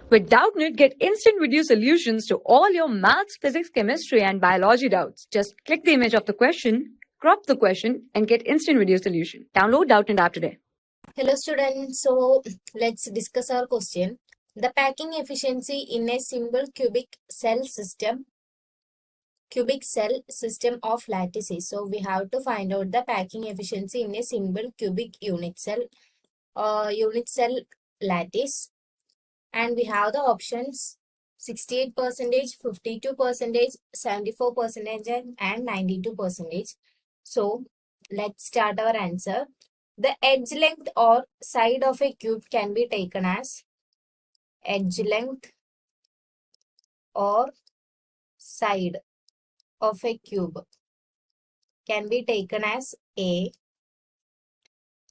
With Doubtnut, get instant video solutions to all your maths, physics, chemistry, and biology doubts. Just click the image of the question, crop the question, and get instant video solution. Download Doubtnut app today. Hello students, so let's discuss our question. The packing efficiency in a simple cubic cell system of lattice is. So we have to find out the packing efficiency in a simple cubic unit cell lattice, and we have the options 68%, 52%, 74%, and 92%. So let's start our answer. The edge length or side of a cube can be taken as edge length or side of a cube can be taken as A.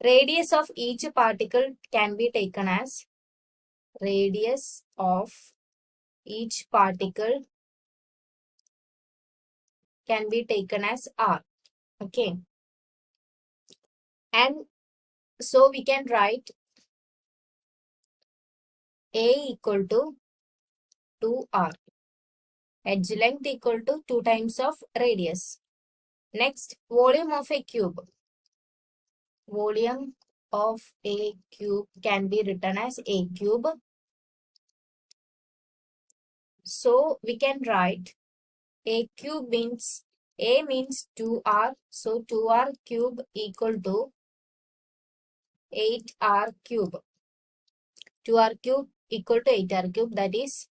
Radius of each particle can be taken as radius of each particle can be taken as R. Okay. And so we can write A equal to 2R. Edge length equal to 2 times of radius. Next, volume of a cube. Volume of a cube can be written as A cube. So we can write A cube means A means 2R. So 2R cube equal to 8R cube. 2R cube equal to 8R cube, that is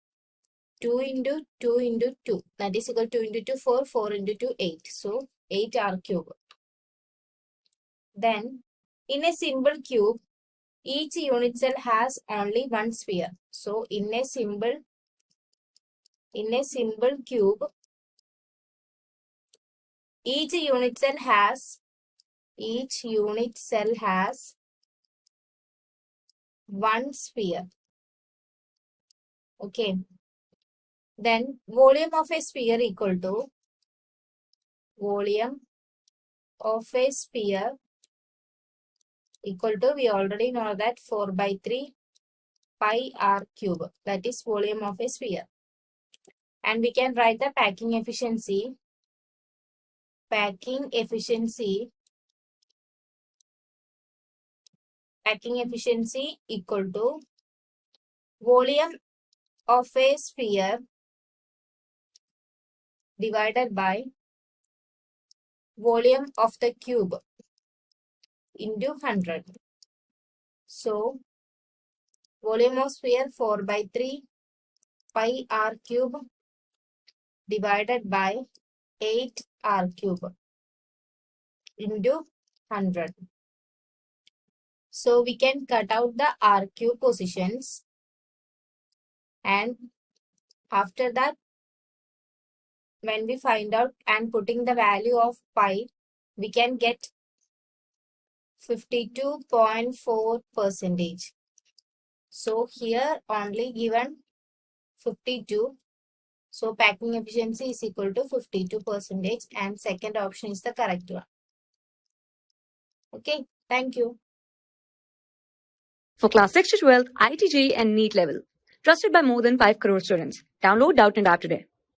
2 into 2 into 2, that is equal to 2 into 2 4, 4 into 2 8. So 8R cube. Then in a simple cube, each unit cell has only one sphere. So in a simple cube, each unit cell has one sphere. Okay. Then volume of a sphere equal to volume of a sphere equal to, we already know that 4 by 3 pi r cube, that is volume of a sphere. And we can write the packing efficiency. Packing efficiency equal to volume of a sphere divided by volume of the cube into 100. So volume of sphere 4 by 3 pi r cube divided by 8 r cube into 100. So we can cut out the r cube positions, and after that, when we find out and putting the value of pi, we can get 52.4%. So here only given 52. So packing efficiency is equal to 52%, and second option is the correct one. Okay, thank you. For class 6 to 12, IIT JEE and NEET level. Trusted by more than 5 crore students. Download Doubtnut app today.